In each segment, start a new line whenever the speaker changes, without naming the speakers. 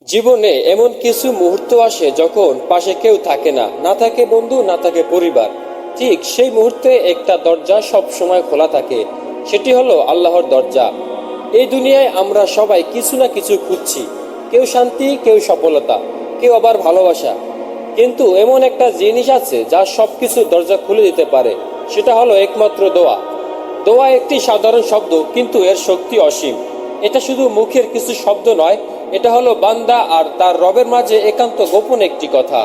জীবনে এমন কিছু মুহূর্ত আসে যখন পাশে কেউ থাকে না, না থাকে বন্ধু, না থাকে পরিবার। ঠিক সেই মুহূর্তে একটা দরজা সব সময় খোলা থাকে, সেটি হলো আল্লাহর দরজা। এই দুনিয়ায় আমরা সবাই কিছু না কিছু খুঁজছি, কেউ শান্তি, কেউ সফলতা, কেউ আবার ভালোবাসা। কিন্তু এমন একটা জিনিস আছে যা সবকিছু দরজা খুলে দিতে পারে, সেটা হলো একমাত্র দোয়া। দোয়া একটি সাধারণ শব্দ, কিন্তু এর শক্তি অসীম। এটা শুধু মুখের কিছু শব্দ নয়, এটা হলো বান্দা আর তার রবের মাঝে একান্ত গোপন একটি কথা।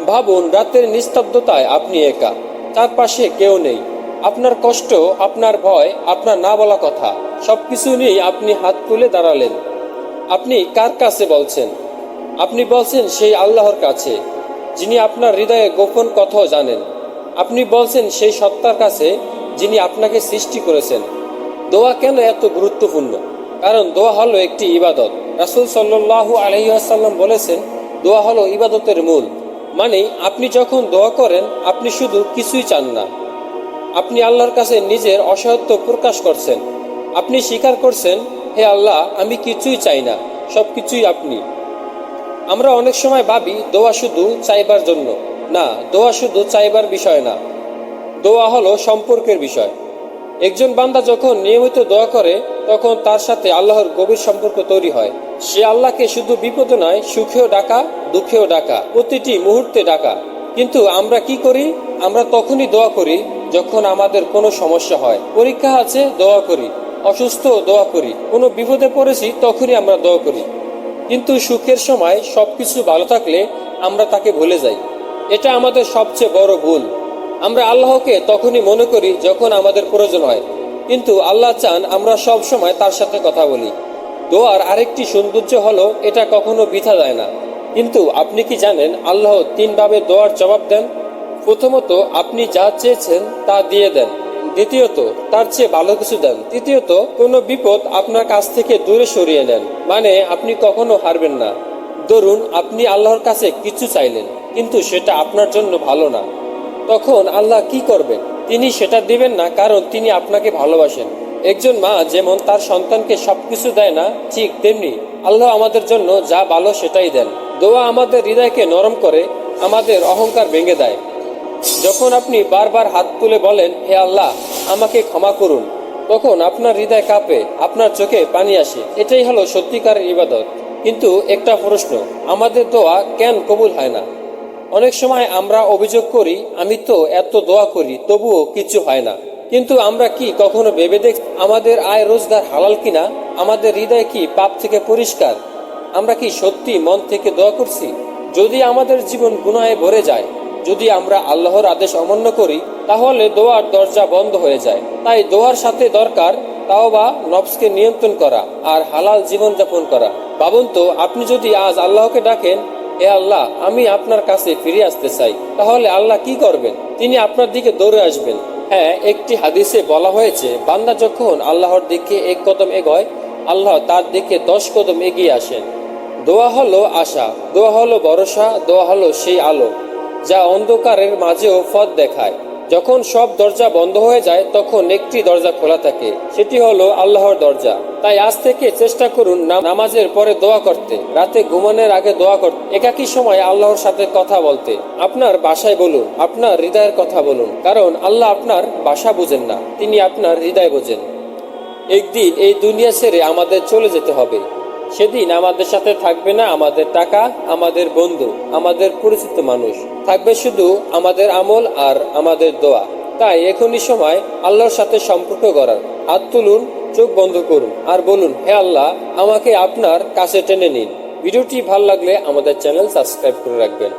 ভাবুন, রাতের নিস্তব্ধতায় আপনি একা, চারপাশে কেউ নেই। আপনার কষ্ট, আপনার ভয়, আপনার না বলা কথা, সবকিছু নিয়ে আপনি হাত তুলে দাঁড়ালেন। আপনি কার কাছে বলছেন? আপনি বলছেন সেই আল্লাহর কাছে, যিনি আপনার হৃদয়ে গোপন কথাও জানেন। আপনি বলছেন সেই সত্তার কাছে, যিনি আপনাকে সৃষ্টি করেছেন। দোয়া কেন এত গুরুত্বপূর্ণ? কারণ দোয়া হলো একটি ইবাদত। রাসূল সাল্লাল্লাহু আলাইহি ওয়াসাল্লাম বলেছেন, দোয়া হলো ইবাদতের মূল। মানে আপনি যখন দোয়া করেন, আপনি শুধু কিছুই চান না, আপনি আল্লাহর কাছে নিজের অসহায়ত্ব প্রকাশ করছেন। আপনি স্বীকার করছেন, হে আল্লাহ, আমি কিছুই চাই না, সবকিছুই আপনি। আমরা অনেক সময় ভাবি দোয়া শুধু চাইবার জন্য। না, দোয়া শুধু চাইবার বিষয় না, দোয়া হলো সম্পর্কের বিষয়। একজন বান্দা যখন নিয়মিত দোয়া করে, তখন তার সাথে আল্লাহর গভীর সম্পর্ক তৈরি হয়। সে আল্লাহকে শুধু বিপদে নয়, সুখেও ডাকা, দুঃখেও ডাকা, প্রতিটি মুহূর্তে ডাকা। কিন্তু আমরা কি করি? আমরা তখনই দোয়া করি যখন আমাদের কোনো সমস্যা হয়, পরীক্ষা আছে দোয়া করি, অসুস্থ দোয়া করি, কোনো বিপদে পড়েছি তখনই আমরা দোয়া করি। কিন্তু সুখের সময় সবকিছু ভালো থাকলে আমরা তাকে ভুলে যাই। এটা আমাদের সবচেয়ে বড় ভুল। আমরা আল্লাহকে তখনই মনে করি যখন আমাদের প্রয়োজন হয়, কিন্তু আল্লাহ চান আমরা সব সময় তার সাথে কথা বলি। দোয়ার আরেকটি সৌন্দর্য হলো এটা কখনো বৃথা যায় না। কিন্তু আপনি কি জানেন, আল্লাহ তিনভাবে দোয়ার জবাব দেন? প্রথমত, আপনি যা চেয়েছেন তা দিয়ে দেন। দ্বিতীয়ত, তার চেয়ে ভালো কিছু দেন। তৃতীয়ত, কোনো বিপদ আপনার কাছ থেকে দূরে সরিয়ে নেন। মানে আপনি কখনো হারবেন না। ধরুন আপনি আল্লাহর কাছে কিছু চাইলেন, কিন্তু সেটা আপনার জন্য ভালো না, তখন আল্লাহ কি করবেন? তিনি সেটা দিবেন না, কারণ তিনি আপনাকে ভালোবাসেন। একজন মা যেমন তার সন্তানকে সবকিছু দেয় না, ঠিক তেমনি আল্লাহ আমাদের জন্য যা ভালো সেটাই দেন। দোয়া আমাদের হৃদয়কে নরম করে, আমাদের অহংকার ভেঙে দেয়। যখন আপনি বারবার হাত তুলে বলেন, হে আল্লাহ, আমাকে ক্ষমা করুন, তখন আপনার হৃদয় কাঁপে, আপনার চোখে পানি আসে। এটাই হলো সত্যিকারের ইবাদত। কিন্তু একটা প্রশ্ন, আমাদের দোয়া কেন কবুল হয় না? অনেক সময় আমরা অভিযোগ করি, আমি তো এত দোয়া করি তবুও কিছু হয় না। কিন্তু আমরা কি কখনো ভেবে দেখ আমাদের আয় রোজগার হালাল কিনা? আমাদের হৃদয় কি পাপ থেকে পরিষ্কার? আমরা কি সত্যি মন থেকে দোয়া করছি? যদি আমাদের জীবন গুনাহে ভরে যায়, যদি আমরা আল্লাহর আদেশ অমান্য করি, তাহলে দোয়ার দরজা বন্ধ হয়ে যায়। তাই দোয়ার সাথে দরকার তাওবা, নফসকে নিয়ন্ত্রণ করা আর হালাল জীবন যাপন করা। ভাবুন তো, আপনি যদি আজ আল্লাহকে ডাকেন, হে আল্লাহ, আমি আপনার কাছে ফিরে আসতে চাই, তাহলে আল্লাহ কি করবেন? তিনি আপনার দিকে দৌড়ে আসবেন। হ্যাঁ, একটি হাদিসে বলা হয়েছে, বান্দা যখন আল্লাহর দিকে এক কদম এগোয়, আল্লাহ তার দিকে 10 কদম এগিয়ে আসেন। দোয়া হলো আশা, দোয়া হলো ভরসা, দোয়া হলো সেই আলো যা অন্ধকারের মাঝেও পথ দেখায়। যখন সব দরজা বন্ধ হয়ে যায়, তখন একটি দরজা খোলা থাকে, সেটি হলো আল্লাহর দরজা। তাই আজ থেকে চেষ্টা করুন নামাজের পরে দোয়া করতে, রাতে ঘুমানোর আগে দোয়া করতে, একাকী সময় আল্লাহর সাথে কথা বলতে। আপনার বাসায় বলুন, আপনার হৃদয়ের কথা বলুন, কারণ আল্লাহ আপনার ভাষা বুঝেন না, তিনি আপনার হৃদয় বোঝেন। একদিন এই দুনিয়া ছেড়ে আমাদের চলে যেতে হবে। সেদিন আমাদের সাথে থাকবে না আমাদের টাকা, আমাদের বন্ধু, আমাদের পরিচিত মানুষ, থাকবে শুধু আমাদের আমল আর আমাদের দোয়া। তাই এখনই সময় আল্লাহর সাথে সম্পর্ক করার। হাত তুলুন, চোখ বন্ধ করুন আর বলুন, হে আল্লাহ, আমাকে আপনার কাছে টেনে নিন। ভিডিওটি ভালো লাগলে আমাদের চ্যানেল সাবস্ক্রাইব করে রাখবেন।